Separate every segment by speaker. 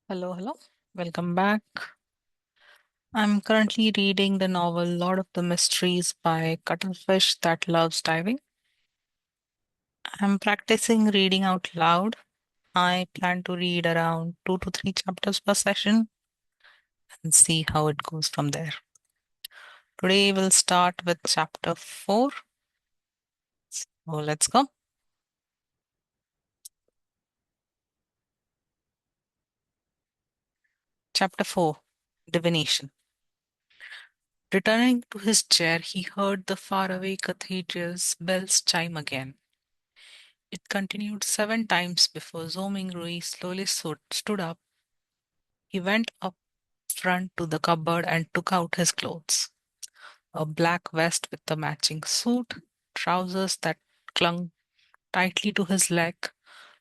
Speaker 1: Hello, hello. Welcome back. I'm currently reading the novel Lord of the Mysteries by Cuttlefish That Loves Diving. I'm practicing reading out loud. I plan to read around 2 to 3 chapters per session and see how it goes from there. Today we'll start with chapter 4. So let's go. Chapter 4, Divination. Returning to his chair, he heard the faraway cathedral's bells chime again. It continued 7 times before Rui slowly stood up. He went up front to the cupboard and took out his clothes. A black vest with the matching suit, trousers that clung tightly to his leg,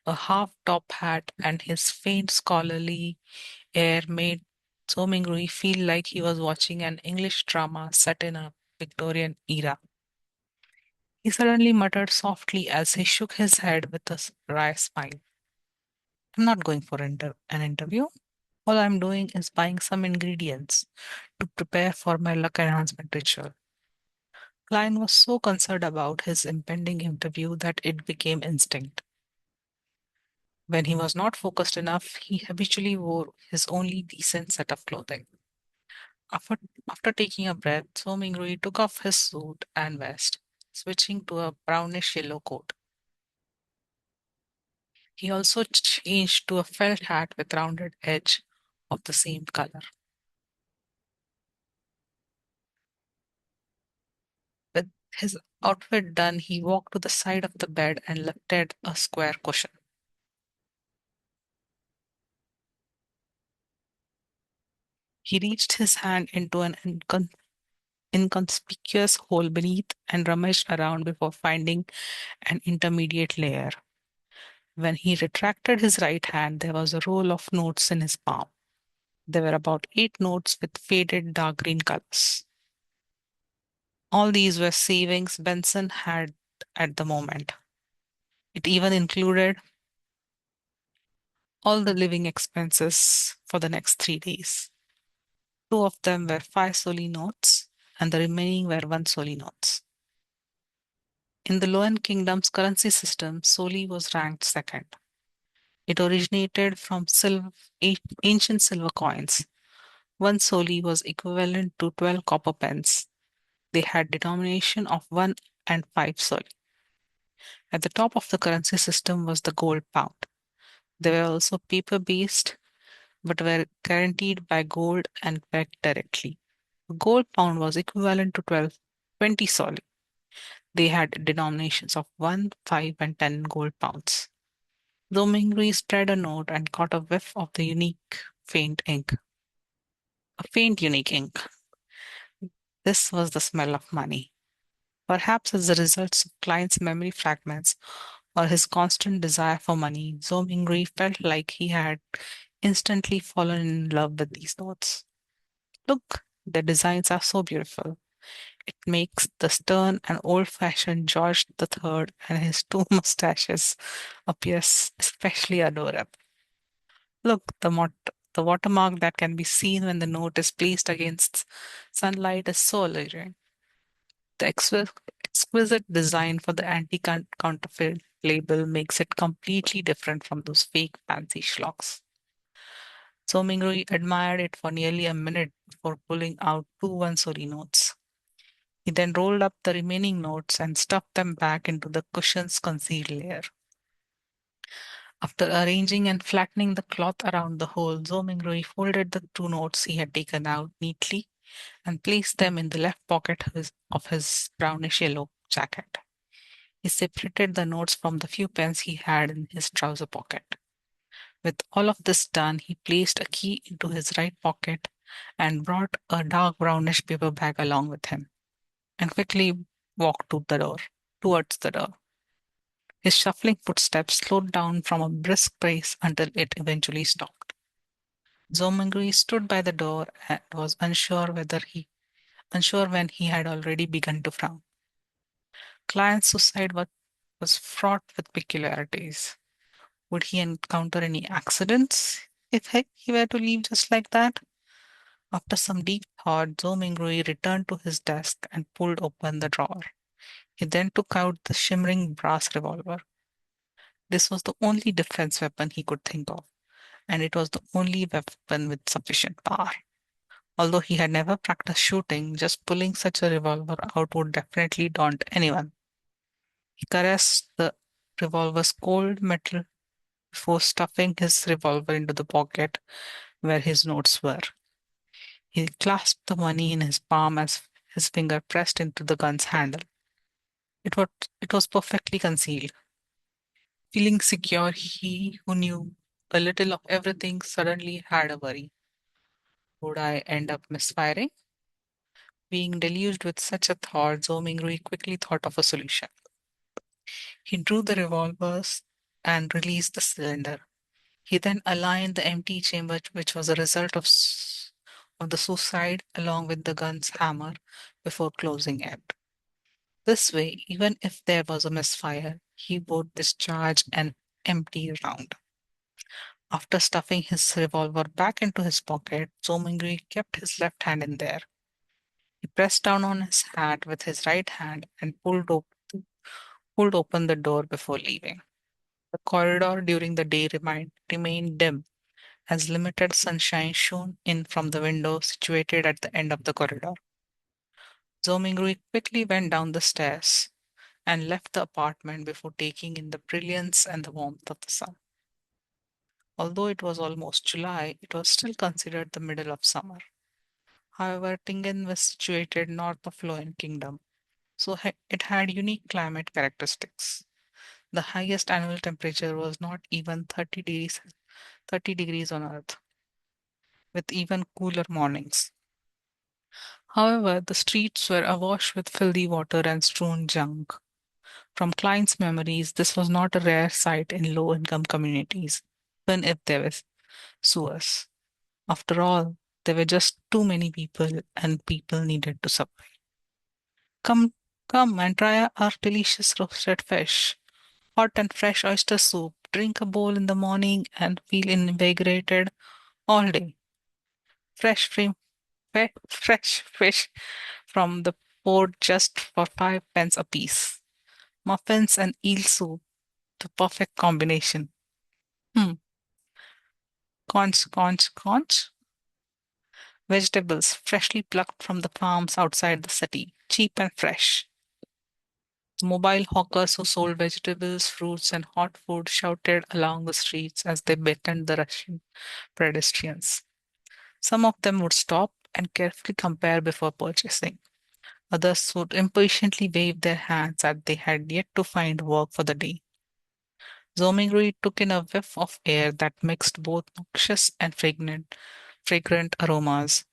Speaker 1: a half-top hat, and his faint scholarly air made Rui feel like he was watching an English drama set in a Victorian era. He suddenly muttered softly as he shook his head with a wry smile. I'm not going for an interview. All I'm doing is buying some ingredients to prepare for my luck enhancement ritual. Klein was so concerned about his impending interview that it became instinct. When he was not focused enough, he habitually wore his only decent set of clothing. After, after taking a breath, So Mingrui took off his suit and vest, switching to a brownish yellow coat. He also changed to a felt hat with rounded edge of the same color. With his outfit done, he walked to the side of the bed and lifted a square cushion. He reached his hand into an inconspicuous hole beneath and rummaged around before finding an intermediate layer. When he retracted his right hand, there was a roll of notes in his palm. There were about 8 notes with faded dark green colors. All these were savings Benson had at the moment. It even included all the living expenses for the next 3 days. Two of them were 5 soldi notes, and the remaining were 1 soldi notes. In the Loan Kingdom's currency system, Soli was ranked second. It originated from ancient silver coins. 1 Soli was equivalent to 12 copper pence. They had denomination of 1 and 5 Soli. At the top of the currency system was the gold pound. They were also paper based but were guaranteed by gold and pegged directly. A gold pound was equivalent to 20 Soli. They had denominations of 1, 5, and 10 gold pounds. Domingri spread a note and caught a whiff of the faint ink. A faint, unique ink. This was the smell of money. Perhaps as a result of Klein's memory fragments or his constant desire for money, Zomingri felt like he had instantly fallen in love with these notes. Look, the designs are so beautiful. It makes the stern and old-fashioned George III and his two mustaches appear especially adorable. Look, the watermark that can be seen when the note is placed against sunlight is so alluring. The exquisite design for the anti-counterfeit label makes it completely different from those fake fancy schlocks. So Mingui admired it for nearly a minute before pulling out two one-sori notes. He then rolled up the remaining notes and stuffed them back into the cushion's concealed layer. After arranging and flattening the cloth around the hole, Zomingui folded the 2 notes he had taken out neatly and placed them in the left pocket of his brownish yellow jacket. He separated the notes from the few pence he had in his trouser pocket. With all of this done, he placed a key into his right pocket and brought a dark brownish paper bag along with him, and quickly walked towards the door. His shuffling footsteps slowed down from a brisk pace until it eventually stopped. Zomangri stood by the door and was unsure when he had already begun to frown. Client's suicide was fraught with peculiarities. Would he encounter any accidents? if he were to leave just like that? After some deep thought, Zhou Mingrui returned to his desk and pulled open the drawer. He then took out the shimmering brass revolver. This was the only defense weapon he could think of, and it was the only weapon with sufficient power. Although he had never practiced shooting, just pulling such a revolver out would definitely daunt anyone. He caressed the revolver's cold metal before stuffing his revolver into the pocket where his notes were. He clasped the money in his palm as his finger pressed into the gun's handle. It was, it was perfectly concealed. Feeling secure, he who knew a little of everything suddenly had a worry. Would I end up misfiring? Being deluged with such a thought, Zomingru quickly thought of a solution. He drew the revolvers and released the cylinder. He then aligned the empty chamber, which was a result of the suicide, along with the gun's hammer before closing it. This way, even if there was a misfire, he would discharge an empty round. After stuffing his revolver back into his pocket, Zomingri kept his left hand in there. He pressed down on his hat with his right hand and pulled open the door before leaving. The corridor during the day remained dim, as limited sunshine shone in from the window situated at the end of the corridor. Zomingru quickly went down the stairs and left the apartment before taking in the brilliance and the warmth of the sun. Although it was almost July, it was still considered the middle of summer. However, Tingen was situated north of Loen Kingdom, so it had unique climate characteristics. The highest annual temperature was not even 30 degrees on Earth, with even cooler mornings. However, the streets were awash with filthy water and strewn junk. From clients' memories, this was not a rare sight in low income communities, even if there were sewers. After all, there were just too many people, and people needed to survive. Come, come and try our delicious roasted fish, hot and fresh oyster soup. Drink a bowl in the morning and feel invigorated all day. Fresh fish from the port just for 5 pence apiece. Muffins and eel soup, the perfect combination. Hmm. Conch. Vegetables freshly plucked from the farms outside the city, cheap and fresh. Mobile hawkers who sold vegetables, fruits, and hot food shouted along the streets as they beckoned the Russian pedestrians. Some of them would stop and carefully compare before purchasing. Others would impatiently wave their hands as they had yet to find work for the day. Zomingri took in a whiff of air that mixed both noxious and fragrant aromas.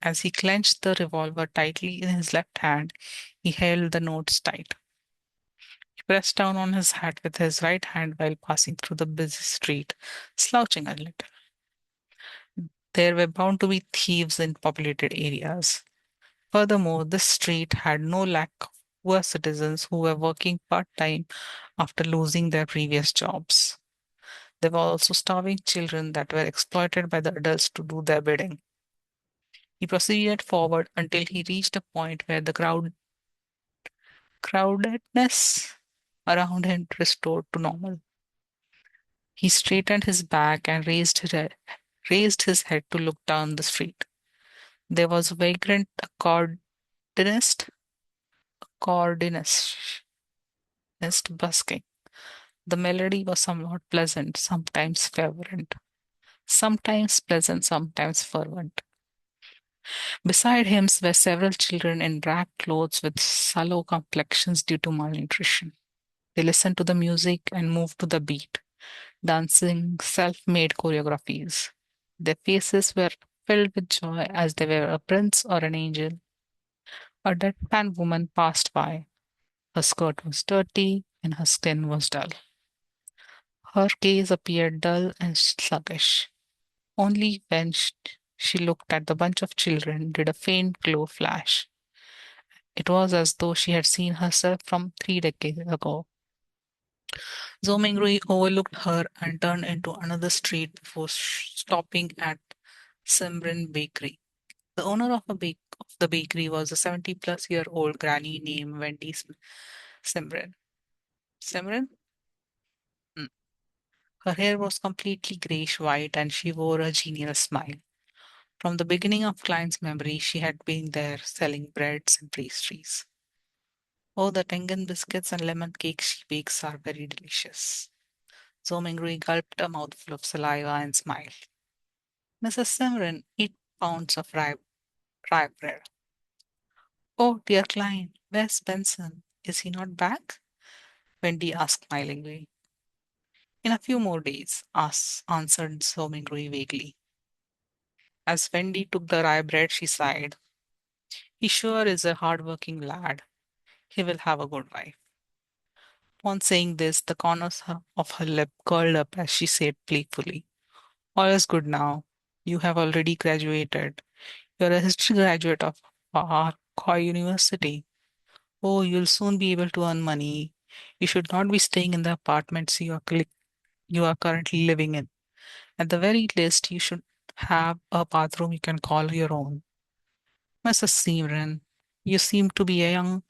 Speaker 1: As he clenched the revolver tightly in his left hand, he held the notes tight. He pressed down on his hat with his right hand while passing through the busy street, slouching a little. There were bound to be thieves in populated areas. Furthermore, this street had no lack of poor citizens who were working part time after losing their previous jobs. There were also starving children that were exploited by the adults to do their bidding. He proceeded forward until he reached a point where the crowdedness around him restored to normal. He straightened his back and raised his head to look down the street. There was a vagrant accordionist busking. The melody was somewhat pleasant, sometimes fervent, sometimes pleasant, sometimes fervent. Beside him were several children in drab clothes with sallow complexions due to malnutrition. They listened to the music and moved to the beat, dancing self made choreographies. Their faces were filled with joy as they were a prince or an angel. A deadpan woman passed by. Her skirt was dirty and her skin was dull. Her gaze appeared dull and sluggish. Only when she looked at the bunch of children did a faint glow flash. It was as though she had seen herself from 3 decades ago. Zhou Mingrui overlooked her and turned into another street before stopping at Simran Bakery. The owner of the bakery was a 70-plus-year-old granny named Wendy Simran. Simran? Hmm. Her hair was completely grayish white and she wore a genial smile. From the beginning of Klein's memory, she had been there selling breads and pastries. Oh, the Tengen biscuits and lemon cakes she bakes are very delicious. Zomingri gulped a mouthful of saliva and smiled. Mrs. Simran, 8 pounds of rye bread. Oh, dear Klein, where's Benson? Is he not back? Wendy asked smilingly. In a few more days, answered Zomingri vaguely. As Wendy took the rye bread, she sighed. He sure is a hard-working lad. He will have a good wife. On saying this, the corners of her lip curled up as she said playfully, all is good now. You have already graduated. You're a history graduate of our Koi University. Oh, you'll soon be able to earn money. You should not be staying in the apartments you are currently living in. At the very least, you should have a bathroom you can call your own. Mrs. Severin, you seem to be a young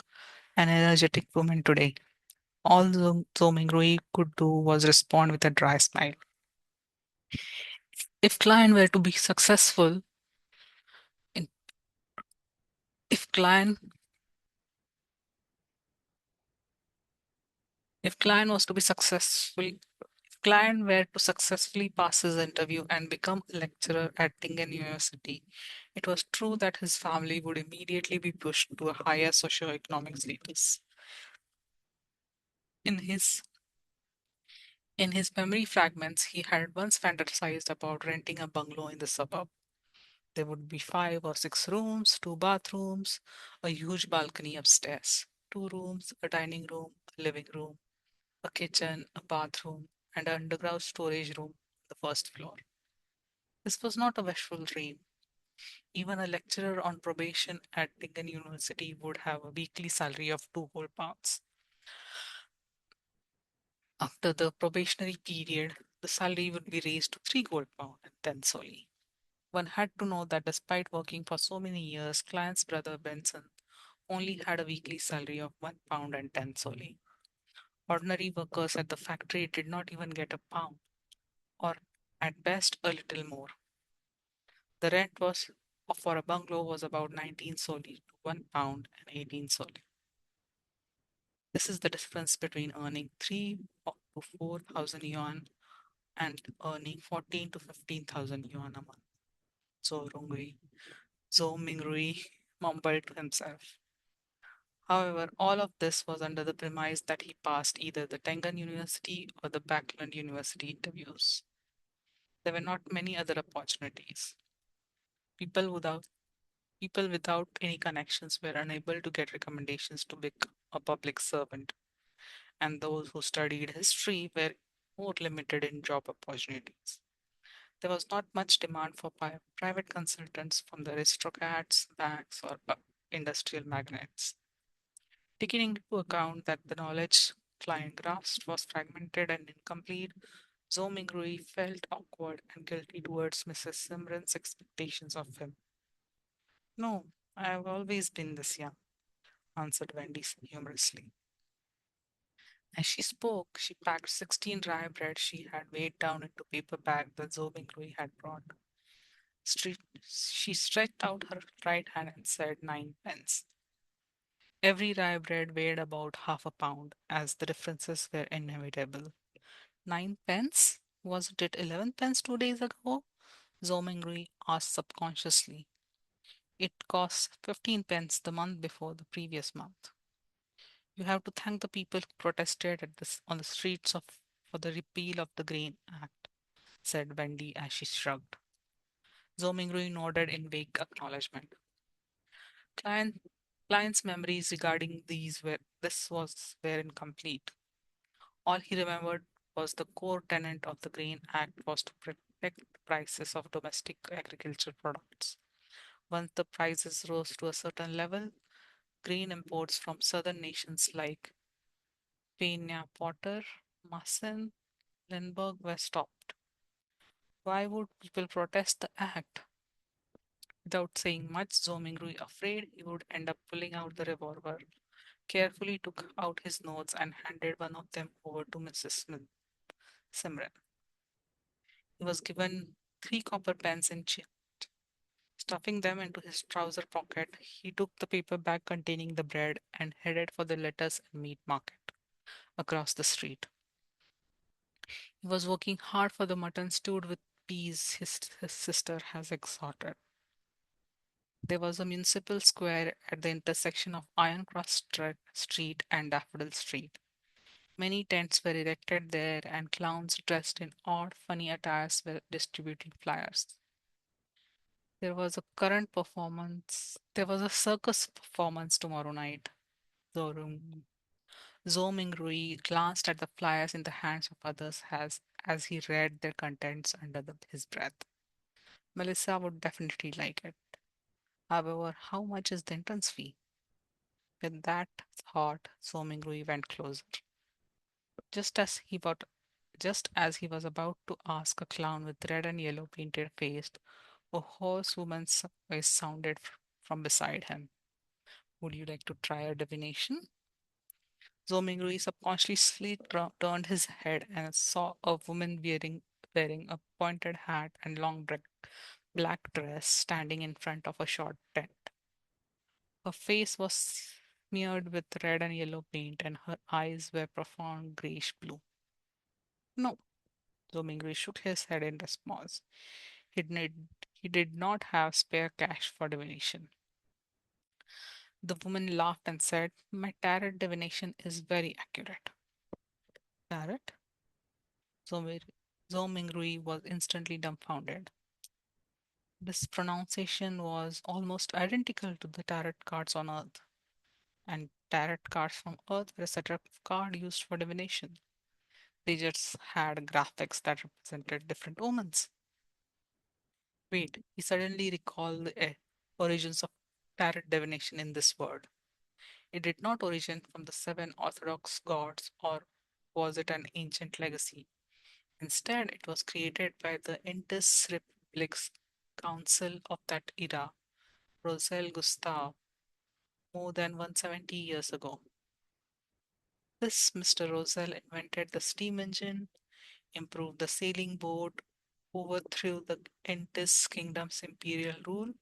Speaker 1: and energetic woman today. All Zoming could do was respond with a dry smile. If Klein were to be successful, in, if Klein if Klein was to be successful, if Klein were to successfully pass his interview and become a lecturer at Tingen University, it was true that his family would immediately be pushed to a higher socioeconomic status. In his in his memory fragments, he had once fantasized about renting a bungalow in the suburb. There would be 5 or 6 rooms, 2 bathrooms, a huge balcony upstairs, 2 rooms, a dining room, a living room, a kitchen, a bathroom, and an underground storage room on the first floor. This was not a wishful dream. Even a lecturer on probation at Dingan University would have a weekly salary of 2 whole pounds. After the probationary period, the salary would be raised to 3 gold pound and 10 solely. One had to know that despite working for so many years, Client's brother Benson only had a weekly salary of 1 pound and 10 solely. Ordinary workers at the factory did not even get a pound, or at best a little more. The rent was for a bungalow was about 19 solely to 1 pound and 18 solely. This is the difference between earning 3 to 4,000 yuan and earning 14 to 15,000 yuan a month. Zhou Mingrui mumbled to himself. However, all of this was under the premise that he passed either the Tengan University or the Backland University interviews. There were not many other opportunities. People without People without any connections were unable to get recommendations to become a public servant, and those who studied history were more limited in job opportunities. There was not much demand for private consultants from the aristocrats, banks, or industrial magnates. Taking into account that the knowledge client grasped was fragmented and incomplete, Zhou Mingrui felt awkward and guilty towards Mrs. Simran's expectations of him. No, I have always been this young, answered Wendy humorously. As she spoke, she packed 16 rye bread she had weighed down into paper bag that Zhou Mingrui had brought. She stretched out her right hand and said 9 pence. Every rye bread weighed about half a pound, as the differences were inevitable. 9 pence? Wasn't it 11 pence 2 days ago? Zomingri asked subconsciously. It cost 15 pence the month before the previous month. You have to thank the people who protested on the streets for the repeal of the Grain Act, said Wendy as she shrugged. Zomingri nodded in vague acknowledgement. Client, Client's memories regarding were incomplete. All he remembered was the core tenet of the Grain Act was to protect the prices of domestic agricultural products. Once the prices rose to a certain level, grain imports from southern nations like Pena Potter Masson Lindbergh were stopped. Why would people protest the act? Without saying much, Zomingrui, afraid he would end up pulling out the revolver, carefully took out his notes and handed one of them over to Mrs. Smith Simran. He was given three copper pence in chip. Stuffing them into his trouser pocket, he took the paper bag containing the bread and headed for the lettuce and meat market across the street. He was working hard for the mutton stewed with peas his sister has exhorted. There was a municipal square at the intersection of Street and Daffodil Street. Many tents were erected there, and clowns dressed in odd, funny attires were distributing flyers. There was a circus performance tomorrow night. Zorum. Zoming Rui glanced at the flyers in the hands of others as he read their contents under his breath. Melissa would definitely like it. However, how much is the entrance fee? With that thought, Zoming Rui went closer. Just as he was just as he was about to ask, a clown with red and yellow painted face, a hoarse woman's voice sounded from beside him. Would you like to try a divination? Zomingui subconsciously turned his head and saw a woman wearing a pointed hat and long black dress standing in front of a short tent. Her face was smeared with red and yellow paint, and her eyes were profound grayish blue. No, Zomingui shook his head in response. He did not have spare cash for divination. The woman laughed and said, "My tarot divination is very accurate." Tarot? Zomir- Zomingui was instantly dumbfounded. This pronunciation was almost identical to the tarot cards on Earth, and tarot cards from Earth were a set of cards used for divination. They just had graphics that represented different omens. Wait, he suddenly recalled the origins of tarot divination in this word. It did not originate from the seven orthodox gods, or was it an ancient legacy? Instead, it was created by the Intis Republics Council of that era, Rosel Gustav, more than 170 years ago. This Mr. Rosel invented the steam engine, improved the sailing boat, overthrew the Intis kingdom's imperial rule,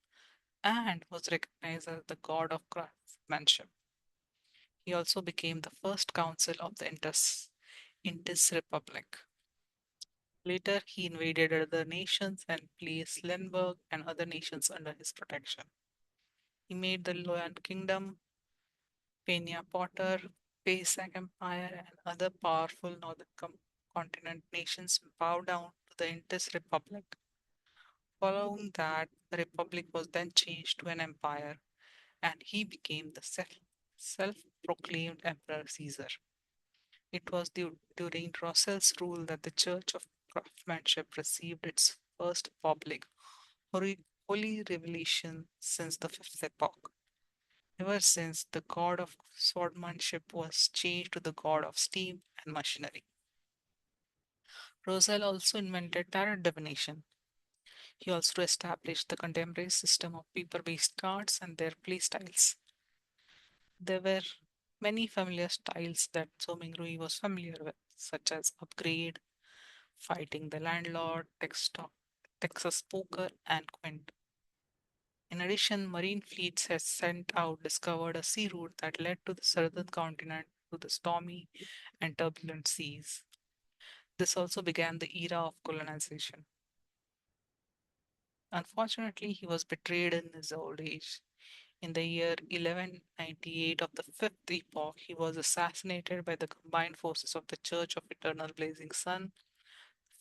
Speaker 1: and was recognized as the god of craftsmanship. He also became the first council of the Intis Republic. Later, he invaded other nations and placed Lemberg and other nations under his protection. He made the Loyan Kingdom, Peña Potter, Paysac Empire, and other powerful northern continent nations bow down to the Intis Republic. Following that, the Republic was then changed to an empire, and he became the self proclaimed Emperor Caesar. It was during Rossel's rule that the Church of Craftsmanship received its first public holy revelation since the Fifth Epoch. Ever since, the god of swordsmanship was changed to the god of steam and machinery. Rosell also invented tarot divination. He also established the contemporary system of paper-based cards and their play styles. There were many familiar styles that Somingrui was familiar with, such as Upgrade, Fighting the Landlord, Texas Poker, and Quint. In addition, marine fleets had sent out discovered a sea route that led to the southern continent to the stormy and turbulent seas. This also began the era of colonization. Unfortunately, he was betrayed in his old age. In the year 1198 of the Fifth Epoch, he was assassinated by the combined forces of the Church of Eternal Blazing Sun,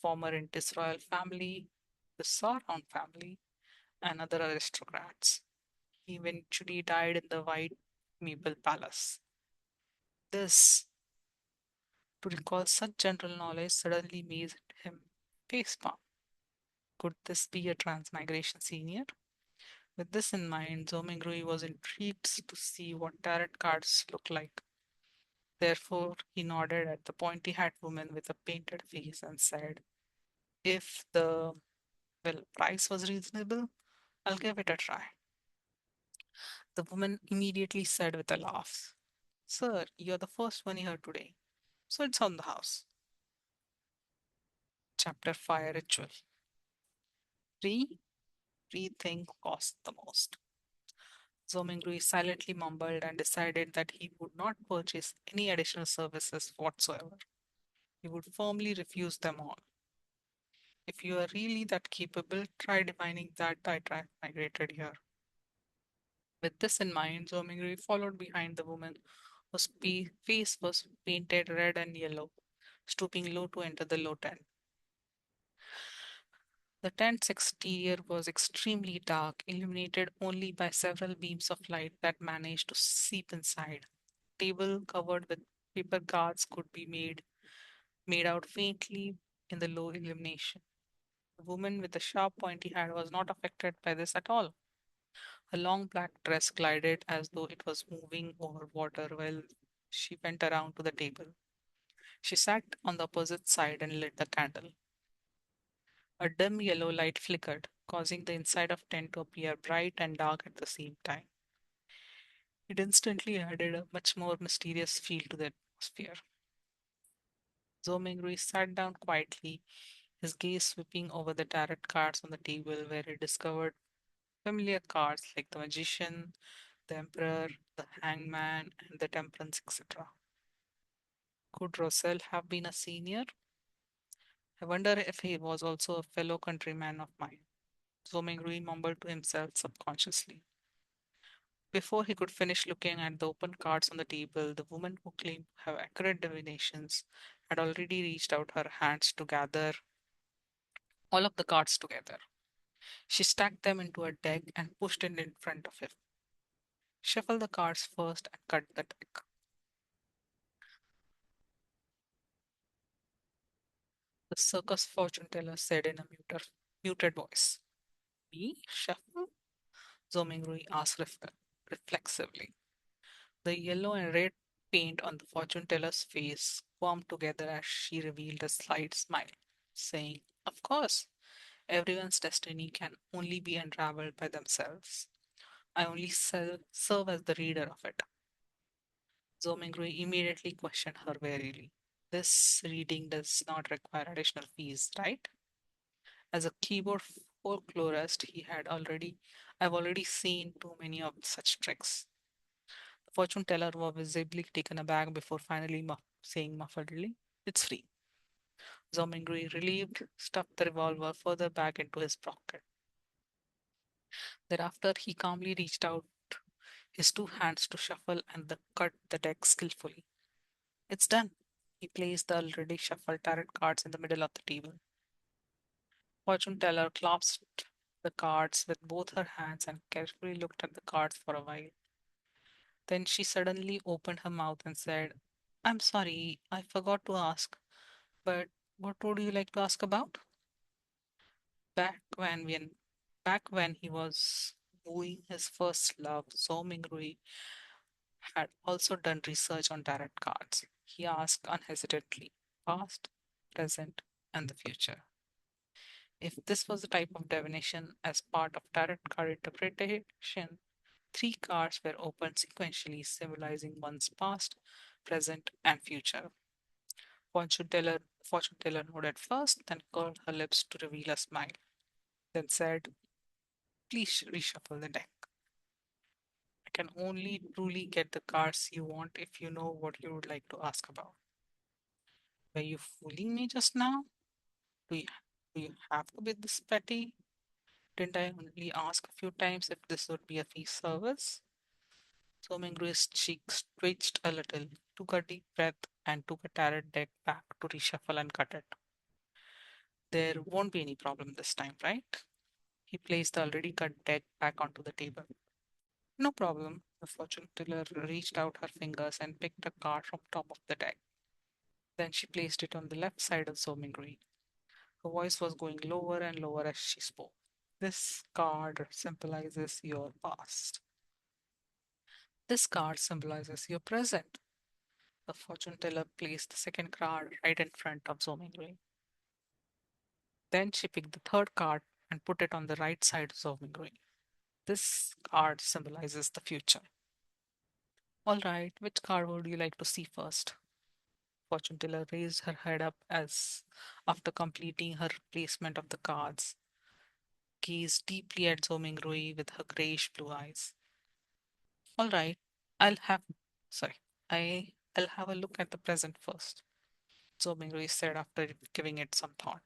Speaker 1: former Intis royal family, the Sauron family, and other aristocrats. He eventually died in the White Maple Palace. This, to recall such general knowledge, suddenly made him facepalm. Could this be a transmigration senior? With this in mind, Zomingrui was intrigued to see what tarot cards look like. Therefore, he nodded at the pointy hat woman with a painted face and said, if the, well, price was reasonable, I'll give it a try. The woman immediately said with a laugh, sir, you're the first one here today, so it's on the house. Chapter 5 Ritual. Free? Free thing costs the most. Zomingri silently mumbled and decided that he would not purchase any additional services whatsoever. He would firmly refuse them all. If you are really that capable, try defining that I migrated here. With this in mind, Zomingri followed behind the woman whose face was painted red and yellow, stooping low to enter the low tent. The tent's exterior was extremely dark, illuminated only by several beams of light that managed to seep inside. Table covered with paper cards could be made out faintly in the low illumination. The woman with the sharp pointy hat was not affected by this at all. Her long black dress glided as though it was moving over water while she went around to the table. She sat on the opposite side and lit the candle. A dim yellow light flickered, causing the inside of tent to appear bright and dark at the same time. It instantly added a much more mysterious feel to the atmosphere. Zomingri sat down quietly, his gaze sweeping over the tarot cards on the table where he discovered familiar cards like the Magician, the Emperor, the Hangman, and the Temperance, etc. Could Russell have been a senior? I wonder if he was also a fellow countryman of mine. Zomingri mumbled to himself subconsciously. Before he could finish looking at the open cards on the table, the woman who claimed to have accurate divinations had already reached out her hands to gather all of the cards together. She stacked them into a deck and pushed it in front of him. Shuffle the cards first and cut the deck. The circus fortune teller said in a muted voice. Me? Shuffle? Zomingri asked reflexively. The yellow and red paint on the fortune teller's face formed together as she revealed a slight smile, saying, of course, everyone's destiny can only be unraveled by themselves. I only serve as the reader of it. Zomingri immediately questioned her warily. This reading does not require additional fees, right? As a keyboard folklorist, I've already seen too many of such tricks. The fortune teller was visibly taken aback before finally saying muffledly, it's free. Zomingri, relieved, stuffed the revolver further back into his pocket. Thereafter, he calmly reached out his two hands to shuffle and cut the deck skillfully. It's done. He placed the already shuffled tarot cards in the middle of the table. Fortune teller clasped the cards with both her hands and carefully looked at the cards for a while. Then she suddenly opened her mouth and said, I'm sorry, I forgot to ask, but what would you like to ask about? Back when when back when he was wooing his first love, So Mingrui had also done research on tarot cards. He asked unhesitantly, past, present, and the future. If this was the type of divination as part of tarot card interpretation, three cards were opened sequentially, symbolizing one's past, present, and future. Fortune teller nodded first, then curled her lips to reveal a smile, then said, please reshuffle the deck. I can only truly get the cards you want if you know what you would like to ask about. Were you fooling me just now? Do you, do you have to be this petty? Didn't I only ask a few times if this would be a free service? So Mingru's cheeks twitched a little, took a deep breath, and took a tarot deck back to reshuffle and cut it. There won't be any problem this time, right? He placed the already cut deck back onto the table. No problem. The fortune teller reached out her fingers and picked a card from top of the deck. Then she placed it on the left side of Zomingri. Her voice was going lower and lower as she spoke. This card symbolizes your past. This card symbolizes your present. The fortune teller placed the second card right in front of Zomingui. Then she picked the third card and put it on the right side of Zomingui. This card symbolizes the future. All right, which card would you like to see first? Fortune teller raised her head up as after completing her placement of the cards, gazed deeply at Zomingui with her grayish blue eyes. All right, I'll have sorry, I'll have a look at the present first, Zomingui said after giving it some thought.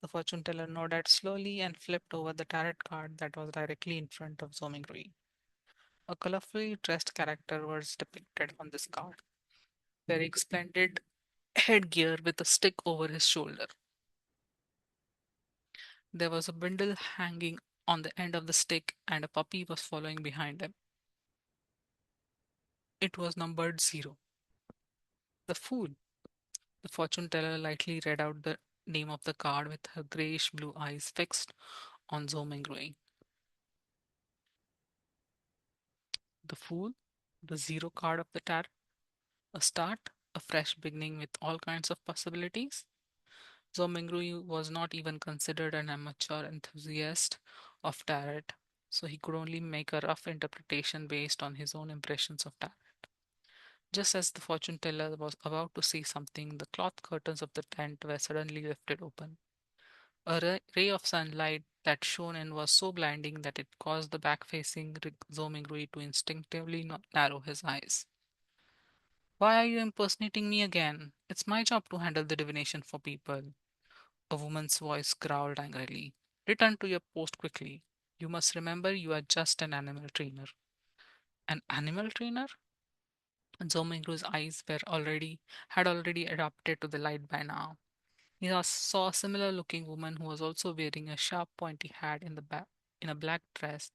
Speaker 1: The fortune teller nodded slowly and flipped over the tarot card that was directly in front of Zomingui. A colorfully dressed character was depicted on this card, wearing splendid headgear with a stick over his shoulder. There was a bindle hanging on the end of the stick, and a puppy was following behind him. It was numbered 0. The Fool. The fortune teller lightly read out the name of the card with her grayish blue eyes fixed on Zomingui. The Fool, the 0 card of the tarot, a start, a fresh beginning with all kinds of possibilities. Zomingui was not even considered an amateur enthusiast of tarot, so he could only make a rough interpretation based on his own impressions of tarot. Just as the fortune teller was about to say something, the cloth curtains of the tent were suddenly lifted open. A ray of sunlight that shone in was so blinding that it caused the back-facing Zomingui to instinctively narrow his eyes. Why are you impersonating me again? It's my job to handle the divination for people. A woman's voice growled angrily. Return to your post quickly. You must remember you are just an animal trainer. An animal trainer? Zomingu's eyes were already had already adapted to the light by now. He saw a similar looking woman who was also wearing a sharp pointy hat in a black dress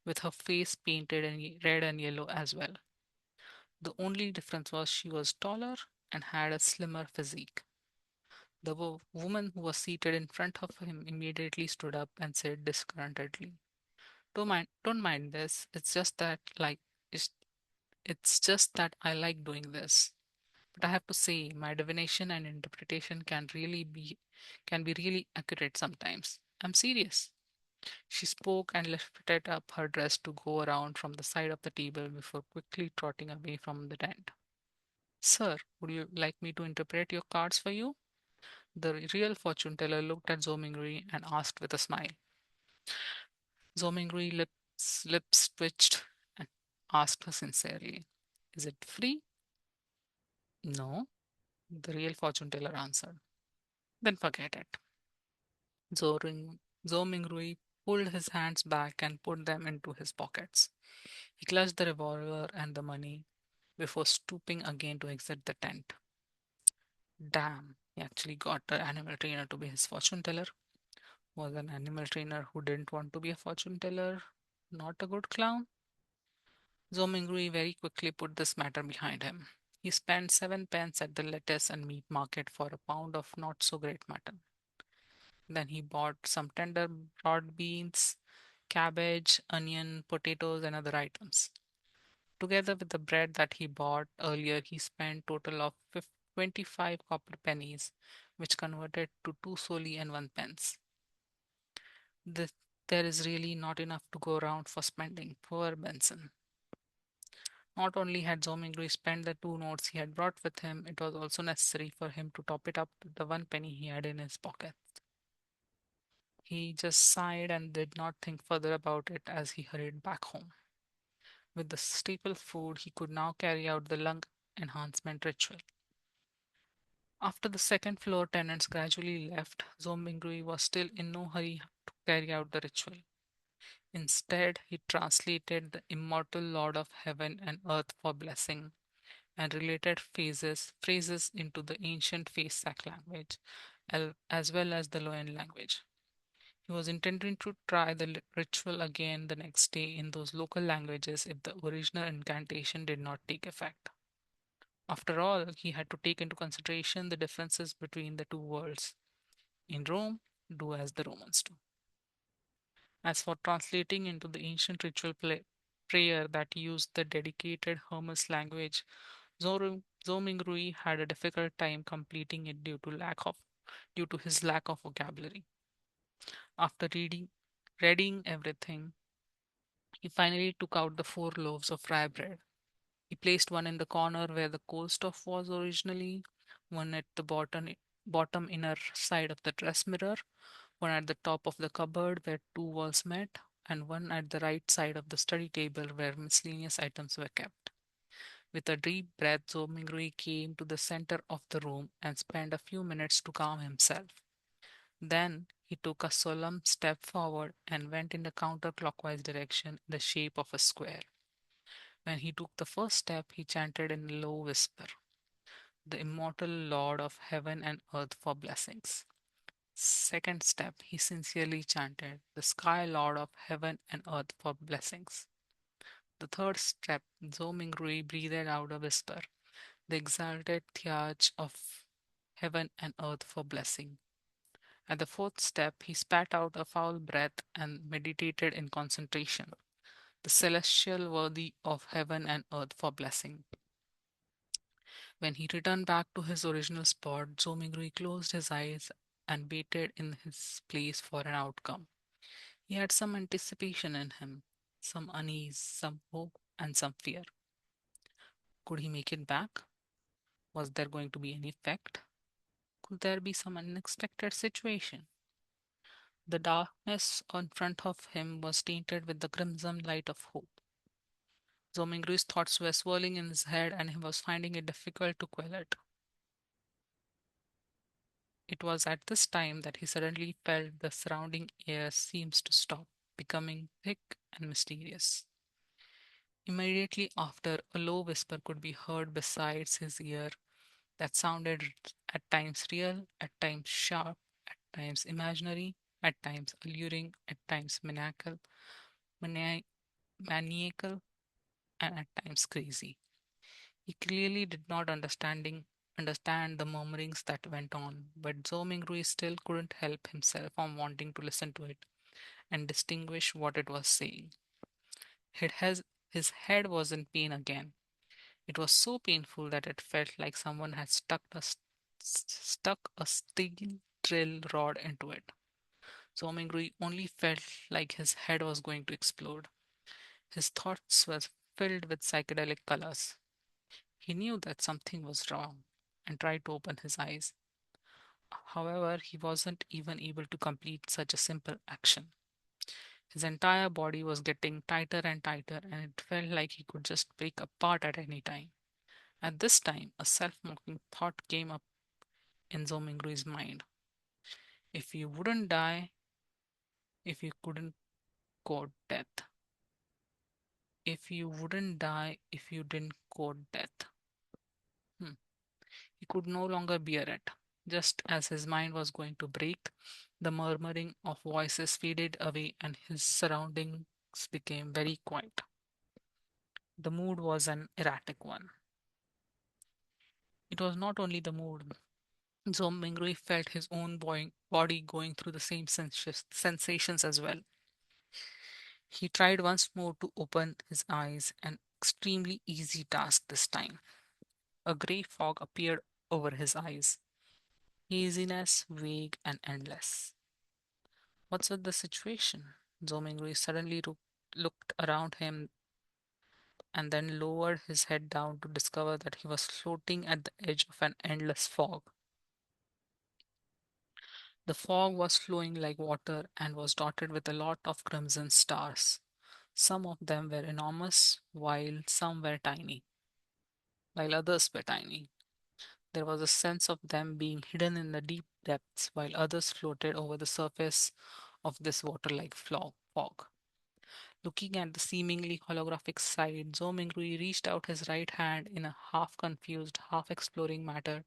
Speaker 1: with her face painted in red and yellow as well. The only difference was she was taller and had a slimmer physique. The woman who was seated in front of him immediately stood up and said discontentedly, don't mind this. It's, it's just that I like doing this. But I have to say, my divination and interpretation can be really accurate sometimes. I'm serious. She spoke and lifted up her dress to go around from the side of the table before quickly trotting away from the tent. Sir, would you like me to interpret your cards for you? The real fortune teller looked at Zomingri and asked with a smile. Zomingri lips twitched and asked her sincerely, is it free? No, the real fortune teller answered. Then forget it. Zomingri pulled his hands back and put them into his pockets. He clutched the revolver and the money before stooping again to exit the tent. Damn, he actually got the animal trainer to be his fortune teller. Was an animal trainer who didn't want to be a fortune teller not a good clown? Zomingri very quickly put this matter behind him. He spent 7 pence at the lettuce and meat market for a pound of not so great mutton. Then he bought some tender broad beans, cabbage, onion, potatoes, and other items. Together with the bread that he bought earlier, he spent total of 25 copper pennies, which converted to 2 soldi and 1 pence. This, there is really not enough to go around for spending. Poor Benson. Not only had Zomingri spent the 2 notes he had brought with him, it was also necessary for him to top it up with the 1 penny he had in his pocket. He just sighed and did not think further about it as he hurried back home. With the staple food, he could now carry out the lung enhancement ritual. After the second floor tenants gradually left, Zomingri was still in no hurry to carry out the ritual. Instead, he translated the immortal Lord of Heaven and Earth for blessing and related phrases into the ancient Facesac language, as well as the Loan language. He was intending to try the ritual again the next day in those local languages if the original incantation did not take effect. After all, he had to take into consideration the differences between the two worlds. In Rome, do as the Romans do. As for translating into the ancient ritual prayer that used the dedicated Hermes language, Zhou had a difficult time completing it due to his lack of vocabulary. After reading everything, he finally took out the 4 loaves of rye bread. He placed one in the corner where the coal stove was originally, one at the bottom inner side of the dress mirror, one at the top of the cupboard where 2 walls met, and one at the right side of the study table where miscellaneous items were kept. With a deep breath, Zomingui came to the center of the room and spent a few minutes to calm himself. Then he took a solemn step forward and went in the counterclockwise direction in the shape of a square. When he took the first step, he chanted in a low whisper, "The immortal Lord of heaven and earth for blessings." Second step, he sincerely chanted, "The Sky Lord of heaven and earth for blessings." The third step, Zomingui breathed out a whisper, "The exalted Theurge of heaven and earth for blessing." At the fourth step, he spat out a foul breath and meditated in concentration, "The celestial worthy of heaven and earth for blessing." When he returned back to his original spot, Zomingui closed his eyes and waited in his place for an outcome. He had some anticipation in him, some unease, some hope, and some fear. Could he make it back? Was there going to be any effect? Could there be some unexpected situation? The darkness in front of him was tainted with the crimson light of hope. Zomingru's thoughts were swirling in his head and he was finding it difficult to quell it. It was at this time that he suddenly felt the surrounding air seems to stop, becoming thick and mysterious. Immediately after, a low whisper could be heard beside his ear that sounded at times real, at times sharp, at times imaginary, at times alluring, at times mani- maniacal, and at times crazy. He clearly did not understand the murmurings that went on, but Zomingru still couldn't help himself from wanting to listen to it and distinguish what it was saying. His head was in pain again. It was so painful that it felt like someone had stuck a steel drill rod into it. Zomingru only felt like his head was going to explode. His thoughts were filled with psychedelic colors. He knew that something was wrong and tried to open his eyes. However, he wasn't even able to complete such a simple action. His entire body was getting tighter and tighter, and it felt like he could just break apart at any time. At this time, a self mocking thought came up in Zomingru's mind. If you wouldn't die, if you couldn't code death. If you wouldn't die, if you didn't code death. Hmm. He could no longer bear it. Just as his mind was going to break, the murmuring of voices faded away and his surroundings became very quiet. The mood was an erratic one. It was not only the mood. Zomingui felt his own body going through the same sensations as well. He tried once more to open his eyes, an extremely easy task this time. A grey fog appeared over his eyes, haziness, vague, and endless. What's with the situation? Zomingui suddenly looked around him and then lowered his head down to discover that he was floating at the edge of an endless fog. The fog was flowing like water and was dotted with a lot of crimson stars. Some of them were enormous, while some were tiny, while others were tiny. There was a sense of them being hidden in the deep depths, while others floated over the surface of this water-like fog. Looking at the seemingly holographic sight, Zomingui reached out his right hand in a half confused, half exploring manner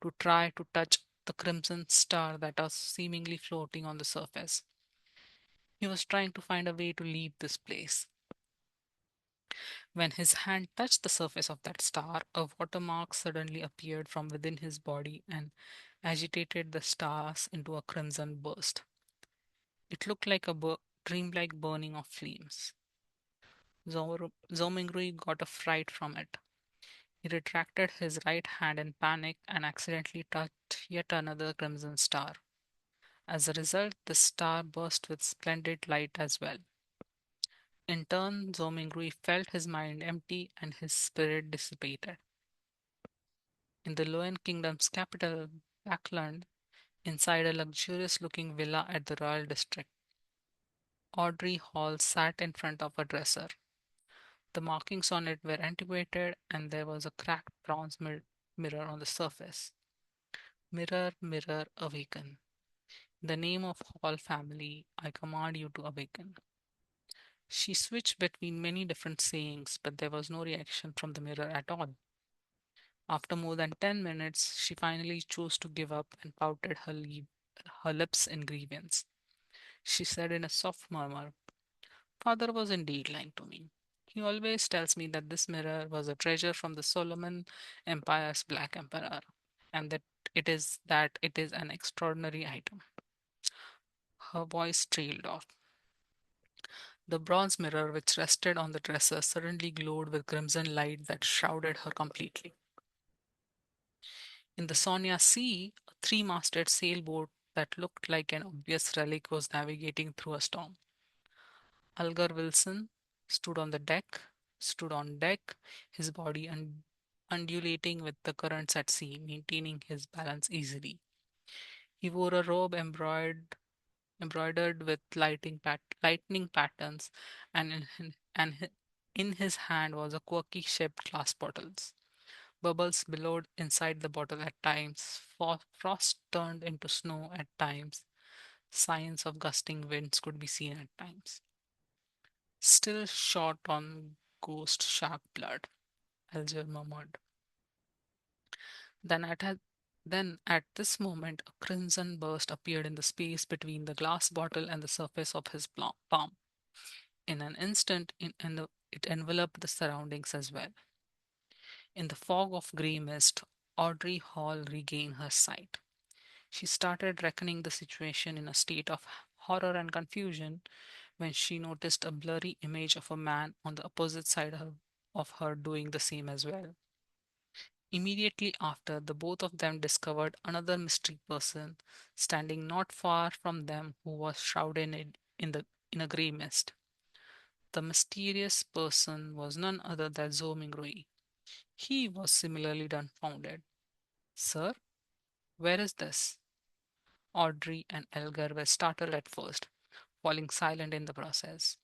Speaker 1: to try to touch the crimson star that was seemingly floating on the surface. He was trying to find a way to leave this place. When his hand touched the surface of that star, a watermark suddenly appeared from within his body and agitated the stars into a crimson burst. It looked like a dreamlike burning of flames. Zomingui got a fright from it. He retracted his right hand in panic and accidentally touched yet another crimson star. As a result, the star burst with splendid light as well. In turn, Zomingri felt his mind empty and his spirit dissipated. In the Loen Kingdom's capital, Backland, inside a luxurious looking villa at the Royal District, Audrey Hall sat in front of a dresser. The markings on it were antiquated and there was a cracked bronze mirror on the surface. Mirror, mirror, awaken. In the name of Hall family, I command you to awaken. She switched between many different sayings, but there was no reaction from the mirror at all. After more than 10 minutes, she finally chose to give up and pouted her lips in grievance. She said in a soft murmur, Father was indeed lying to me. He always tells me that this mirror was a treasure from the Solomon Empire's Black Emperor, and that it is an extraordinary item. Her voice trailed off. The bronze mirror which rested on the dresser suddenly glowed with crimson light that shrouded her completely. In the Sonia Sea, a three-masted sailboat that looked like an obvious relic was navigating through a storm. Algar Wilson stood on deck, his body undulating with the currents at sea, maintaining his balance easily. He wore a robe embroidered with lightning patterns, and in his hand was a quirky shaped glass bottles. Bubbles billowed inside the bottle at times, frost turned into snow at times, signs of gusting winds could be seen at times. Still short on ghost shark blood, Alger murmured. Then at this moment a crimson burst appeared in the space between the glass bottle and the surface of his palm. In an instant, it enveloped the surroundings as well. In the fog of grey mist, Audrey Hall regained her sight. She started reckoning the situation in a state of horror and confusion when she noticed a blurry image of a man on the opposite side of her doing the same as well. Immediately after, the both of them discovered another mystery person standing not far from them who was shrouded in a grey mist. The mysterious person was none other than Zoming. He was similarly dumbfounded. Sir, where is this? Audrey and Elgar were startled at first, falling silent in the process.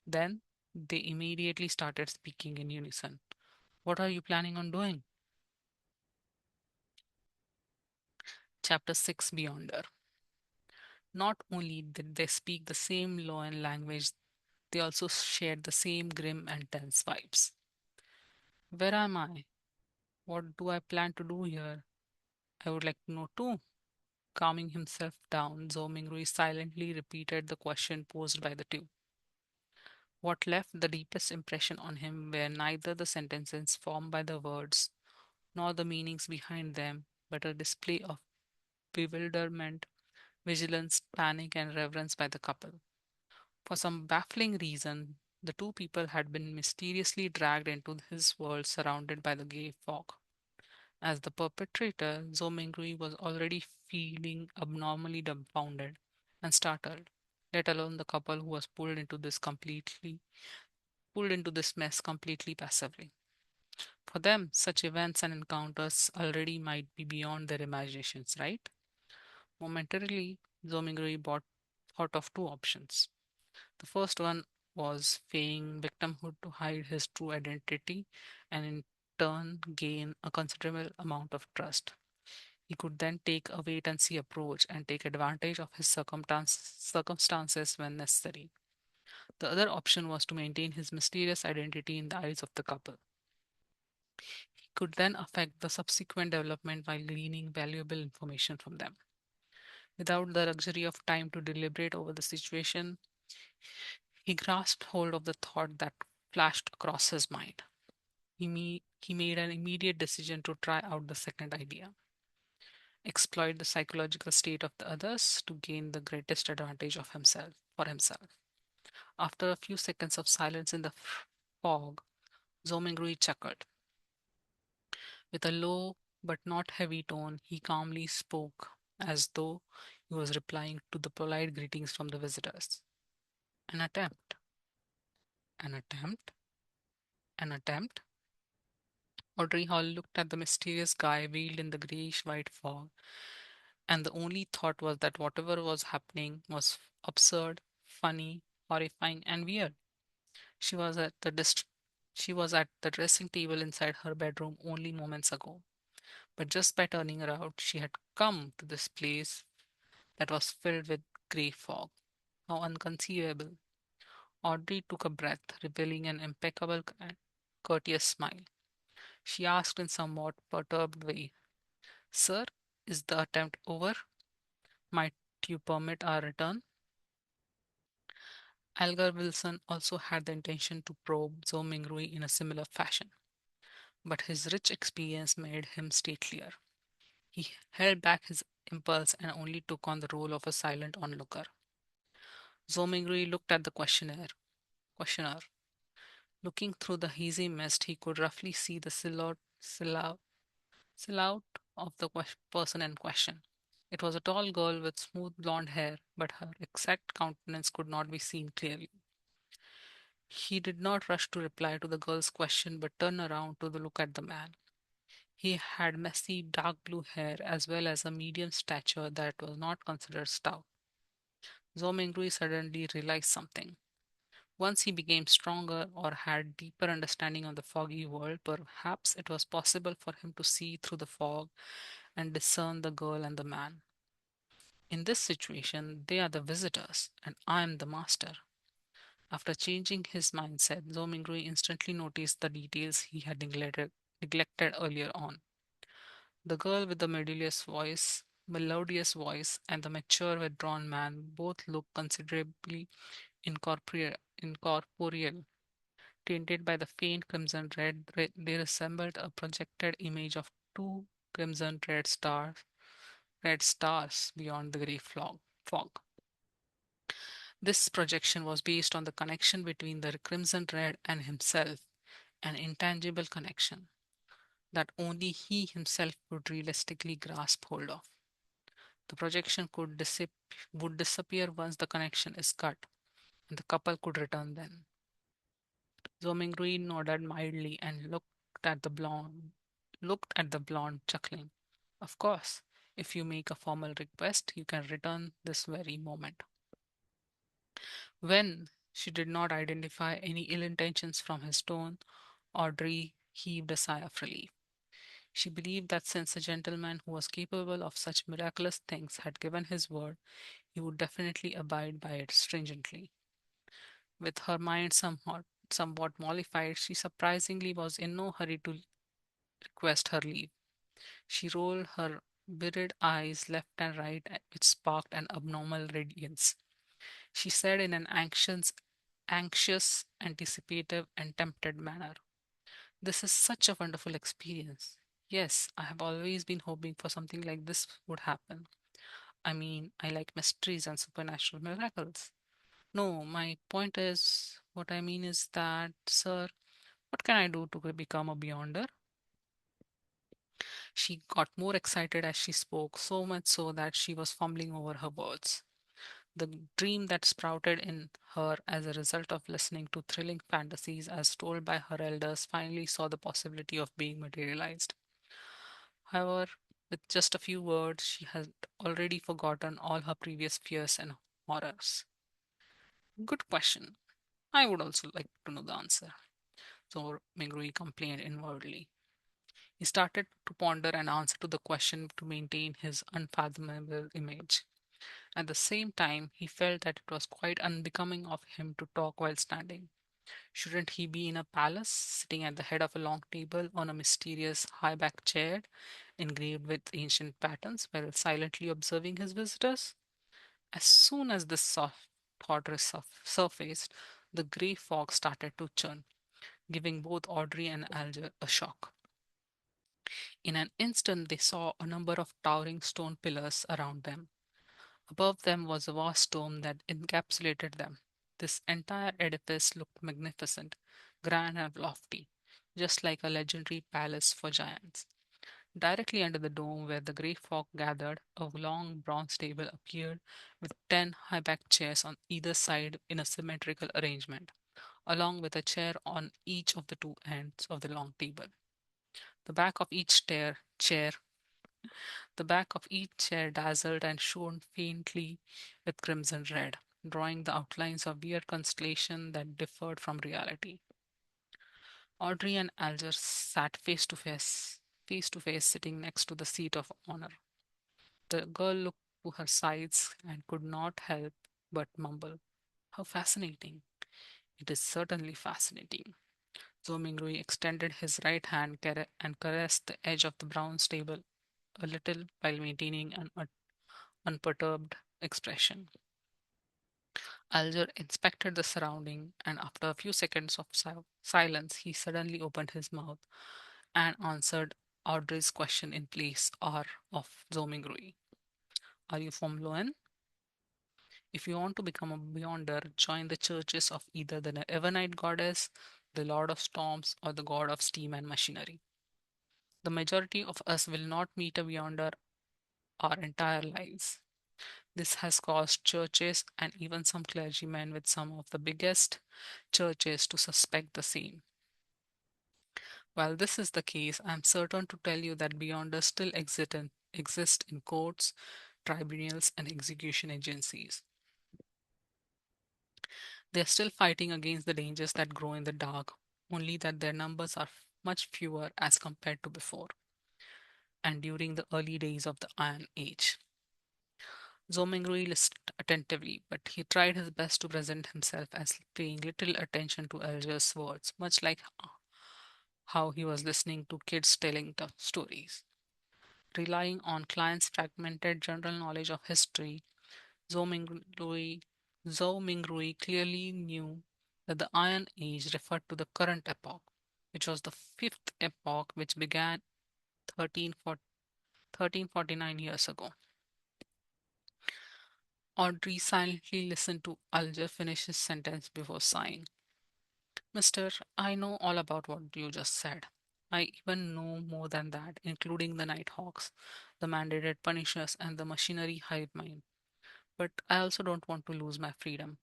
Speaker 1: Then they immediately started speaking in unison. What are you planning on doing? Chapter 6 Beyonder. Not only did they speak the same law and language, they also shared the same grim and tense vibes. Where am I? What do I plan to do here? I would like to know too. Calming himself down, Zomingru silently repeated the question posed by the two. What left the deepest impression on him were neither the sentences formed by the words nor the meanings behind them, but a display of bewilderment, vigilance, panic, and reverence by the couple. For some baffling reason, the two people had been mysteriously dragged into his world surrounded by the gay fog. As the perpetrator, Zomingui was already feeling abnormally dumbfounded and startled, let alone the couple who was pulled into this mess completely passively. For them, such events and encounters already might be beyond their imaginations, right? Momentarily, Zomingui thought of two options. The first one was feigning victimhood to hide his true identity and in turn gain a considerable amount of trust. He could then take a wait and see approach and take advantage of his circumstances when necessary. The other option was to maintain his mysterious identity in the eyes of the couple. He could then affect the subsequent development while gleaning valuable information from them. Without the luxury of time to deliberate over the situation, he grasped hold of the thought that flashed across his mind. He made an immediate decision to try out the second idea, exploit the psychological state of the others to gain the greatest advantage of himself for himself. After a few seconds of silence in the fog, Zomingui chuckled. With a low but not heavy tone, he calmly spoke, as though he was replying to the polite greetings from the visitors. An attempt, an attempt, an attempt. Audrey Hall looked at the mysterious guy veiled in the grayish white fog, and the only thought was that whatever was happening was absurd, funny, horrifying, and weird. She was at the dist- she was at the dressing table inside her bedroom only moments ago. But just by turning around, she had come to this place that was filled with grey fog. How unconceivable. Audrey took a breath, revealing an impeccable and courteous smile. She asked in somewhat perturbed way, "Sir, is the attempt over? Might you permit our return?" Algar Wilson also had the intention to probe Zhou Mingrui in a similar fashion, but his rich experience made him statelier. He held back his impulse and only took on the role of a silent onlooker. Zhou Mingrui looked at the questioner. Looking through the hazy mist, he could roughly see the silhouette of the person in question. It was a tall girl with smooth blonde hair, but her exact countenance could not be seen clearly. He did not rush to reply to the girl's question, but turned around to look at the man. He had messy dark blue hair as well as a medium stature that was not considered stout. Zomingru suddenly realized something. Once he became stronger or had deeper understanding of the foggy world, perhaps it was possible for him to see through the fog and discern the girl and the man. In this situation, they are the visitors, and I am the master. After changing his mindset, Zomingru instantly noticed the details he had neglected earlier on. The girl with the melodious voice, and the mature, withdrawn man both looked considerably incorporeal. Tinted by the faint crimson red, they resembled a projected image of two crimson red stars beyond the grey fog. This projection was based on the connection between the crimson red and himself, an intangible connection that only he himself could realistically grasp hold of. The projection would disappear once the connection is cut, and the couple could return then. Zomingui nodded mildly and looked at the blonde, chuckling. Of course, if you make a formal request, you can return this very moment. When she did not identify any ill intentions from his tone, Audrey heaved a sigh of relief. She believed that since a gentleman who was capable of such miraculous things had given his word, he would definitely abide by it stringently. With her mind somewhat mollified, she surprisingly was in no hurry to request her leave. She rolled her bearded eyes left and right, which sparked an abnormal radiance. She said in an anxious, anticipative, and tempted manner, "This is such a wonderful experience. Yes, I have always been hoping for something like this would happen. I mean, I like mysteries and supernatural miracles. No, my point is, what I mean is that, sir, what can I do to become a beyonder?" She got more excited as she spoke, so much so that she was fumbling over her words. The dream that sprouted in her as a result of listening to thrilling fantasies as told by her elders finally saw the possibility of being materialized. However, with just a few words, she had already forgotten all her previous fears and horrors. Good question. I would also like to know the answer. So Mingui complained inwardly. He started to ponder an answer to the question to maintain his unfathomable image. At the same time, he felt that it was quite unbecoming of him to talk while standing. Shouldn't he be in a palace, sitting at the head of a long table on a mysterious high backed chair, engraved with ancient patterns, while silently observing his visitors? As soon as this thought surfaced, the grey fog started to churn, giving both Audrey and Alger a shock. In an instant, they saw a number of towering stone pillars around them. Above them was a vast dome that encapsulated them. This entire edifice looked magnificent, grand, and lofty, just like a legendary palace for giants. Directly under the dome where the grey fog gathered, a long bronze table appeared with 10 high-backed chairs on either side in a symmetrical arrangement, along with a chair on each of the two ends of the long table. The back of each chair The back of each chair dazzled and shone faintly with crimson red, drawing the outlines of weird constellation that differed from reality. Audrey and Alger sat face to face, sitting next to the seat of honor. The girl looked to her sides and could not help but mumble, "How fascinating!" "It is certainly fascinating." Zomingrui extended his right hand and caressed the edge of the bronze table a little while maintaining an unperturbed expression. Alger inspected the surrounding, and after a few seconds of silence, he suddenly opened his mouth and answered Audrey's question in place or of Zomingrui. "Are you from Loen? If you want to become a beyonder, join the churches of either the Evernight Goddess, the Lord of Storms, or the God of Steam and Machinery. The majority of us will not meet a beyonder our entire lives. This has caused churches and even some clergymen with some of the biggest churches to suspect the same. While this is the case, I am certain to tell you that beyonders still exist in courts, tribunals, and execution agencies. They are still fighting against the dangers that grow in the dark, only that their numbers are much fewer as compared to before and during the early days of the Iron Age. Zomingri listened attentively, but he tried his best to present himself as paying little attention to Elger's words, much like how he was listening to kids telling tough stories. Relying on clients' fragmented general knowledge of history, Zhou Mingrui, Zhou Mingrui clearly knew that the Iron Age referred to the current epoch, which was the fifth epoch which began 1349 years ago. Audrey silently listened to Alger finish his sentence before sighing. "Mister, I know all about what you just said. I even know more than that, including the Nighthawks, the mandated punishers, and the machinery hive mind. But I also don't want to lose my freedom."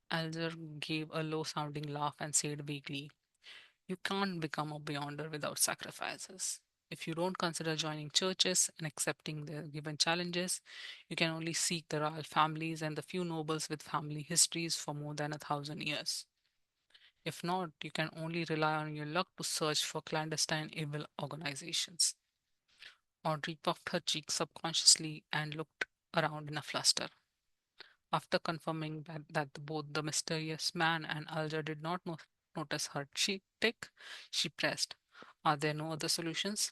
Speaker 1: Alger gave a low sounding laugh and said vaguely, "You can't become a beyonder without sacrifices. If you don't consider joining churches and accepting their given challenges, you can only seek the royal families and the few nobles with family histories for more than 1,000 years. If not, you can only rely on your luck to search for clandestine evil organizations." Audrey puffed her cheeks subconsciously and looked around in a fluster. After confirming that both the mysterious man and Alger did not notice her cheek tick, she pressed, "Are there no other solutions?"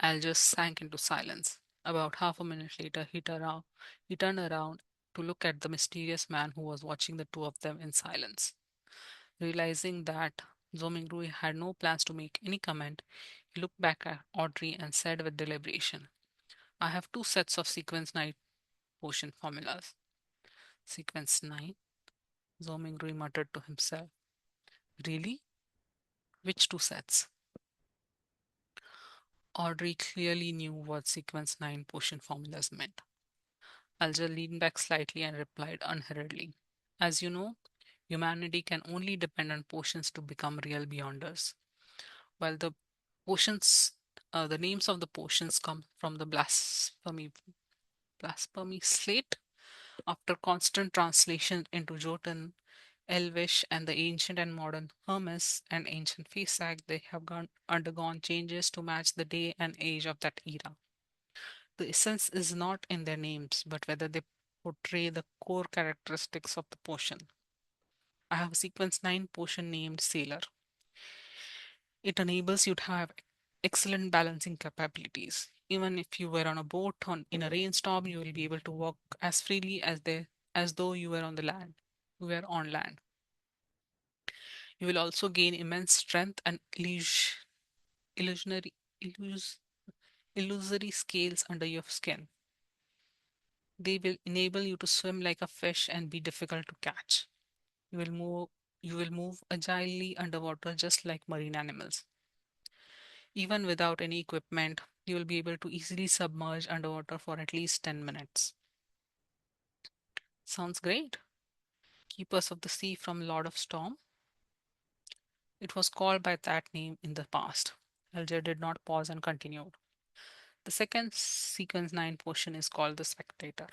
Speaker 1: Alger sank into silence. About half a minute later, he turned around to look at the mysterious man who was watching the two of them in silence. Realizing that Zomingru had no plans to make any comment, he looked back at Audrey and said with deliberation, "I have two sets of sequence 9 potion formulas." "Sequence 9?" Zomingru muttered to himself. "Really? Which two sets?" Audrey clearly knew what sequence 9 potion formulas meant. Alger leaned back slightly and replied unhurriedly, "As you know, humanity can only depend on potions to become real beyonders. While potions, the names of the potions come from the blasphemy slate. After constant translation into Jotun, Elvish, and the ancient and modern Hermes and ancient Fesak, they have undergone changes to match the day and age of that era. The essence is not in their names, but whether they portray the core characteristics of the potion. I have a sequence 9 potion named Sailor. It enables you to have excellent balancing capabilities. Even if you were on a boat in a rainstorm, you will be able to walk as freely as though you were on the land. You were on land. You will also gain immense strength and illusionary, illus, illusory scales under your skin. They will enable you to swim like a fish and be difficult to catch. You will move you will move agilely underwater just like marine animals. Even without any equipment, you will be able to easily submerge underwater for at least 10 minutes. Sounds great. Keepers of the Sea from Lord of Storm. It was called by that name in the past. Alger did not pause and continued. The second sequence 9 portion is called the Spectator.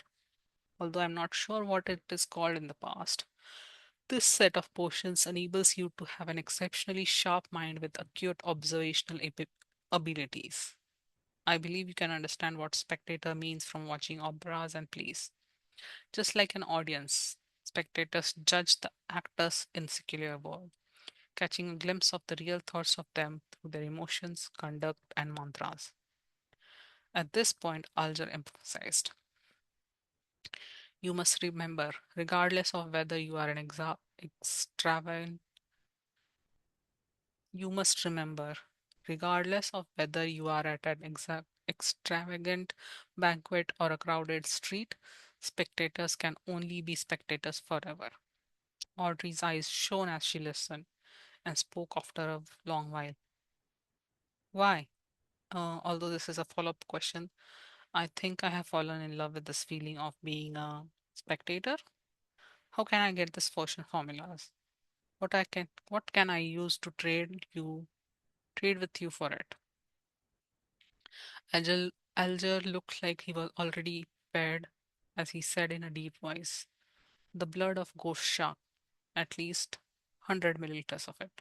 Speaker 1: Although I'm not sure what it is called in the past, this set of portions enables you to have an exceptionally sharp mind with acute observational abilities. I believe you can understand what spectator means from watching operas and plays. Just like an audience, spectators judge the actors in secular world, catching a glimpse of the real thoughts of them through their emotions, conduct, and mantras. At this point, Alger emphasized, you must remember, regardless of whether you are an extravagant, you must remember, regardless of whether you are at an extravagant banquet or a crowded street, spectators can only be spectators forever. Audrey's eyes shone as she listened and spoke after a long while. Why? Although this is a follow up question, I think I have fallen in love with this feeling of being a spectator. How can I get this fortune formulas? What can I use to trade with you for it? Alger looked like he was already prepared as he said in a deep voice, the blood of ghost shark, at least 100 milliliters of it.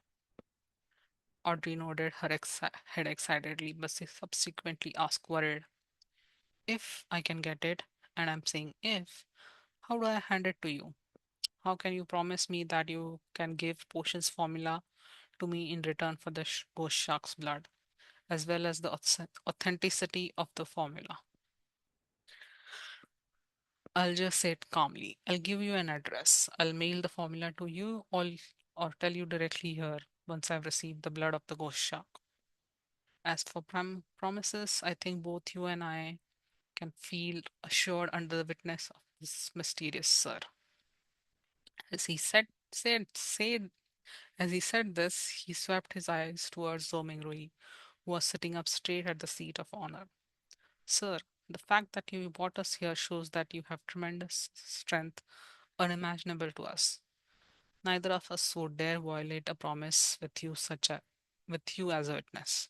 Speaker 1: Audrey nodded her head excitedly, but she subsequently asked worried, if I can get it, and I'm saying if, how do I hand it to you? How can you promise me that you can give potions formula to me in return for the ghost shark's blood, as well as the authenticity of the formula? I'll just say it calmly. I'll give you an address. I'll mail the formula to you or tell you directly here once I've received the blood of the ghost shark. As for promises, I think both you and I can feel assured under the witness of this mysterious sir. As he said, as he said this, he swept his eyes towards Rui, who was sitting up straight at the seat of honor. Sir, the fact that you brought us here shows that you have tremendous strength unimaginable to us. Neither of us would dare violate a promise with you as a witness.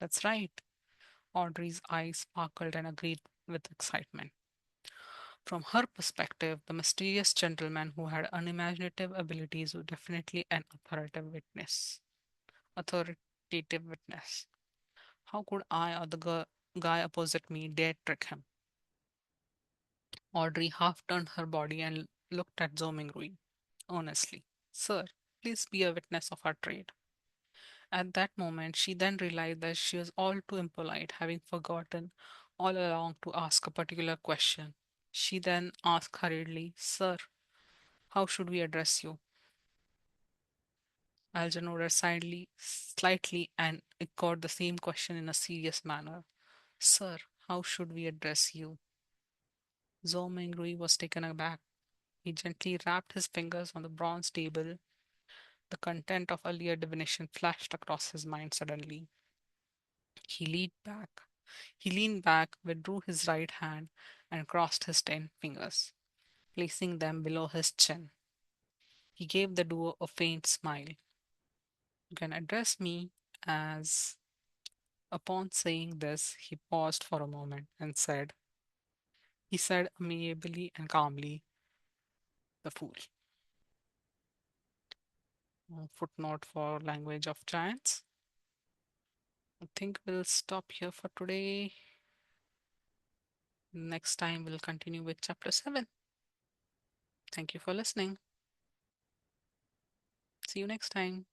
Speaker 1: That's right. Audrey's eyes sparkled and agreed with excitement. From her perspective, the mysterious gentleman who had unimaginative abilities was definitely an authoritative witness. How could I or the guy opposite me dare trick him? Audrey half turned her body and looked at Zomingui earnestly. Sir, please be a witness of our trade. At that moment, she then realized that she was all too impolite, having forgotten all along to ask a particular question. She then asked hurriedly, Sir, how should we address you? Algernon nodded slightly and echoed the same question in a serious manner. Sir, how should we address you? Zhou Mingrui was taken aback. He gently rapped his fingers on the bronze table. The content of earlier divination flashed across his mind suddenly. He leaned back. He leaned back, withdrew his right hand, and crossed his 10 fingers, placing them below his chin. He gave the duo a faint smile. You can address me as. Upon saying this, he paused for a moment and he said amiably and calmly, the fool. Footnote for language of giants. I think we'll stop here for today. Next time we'll continue with chapter 7. Thank you for listening. See you next time.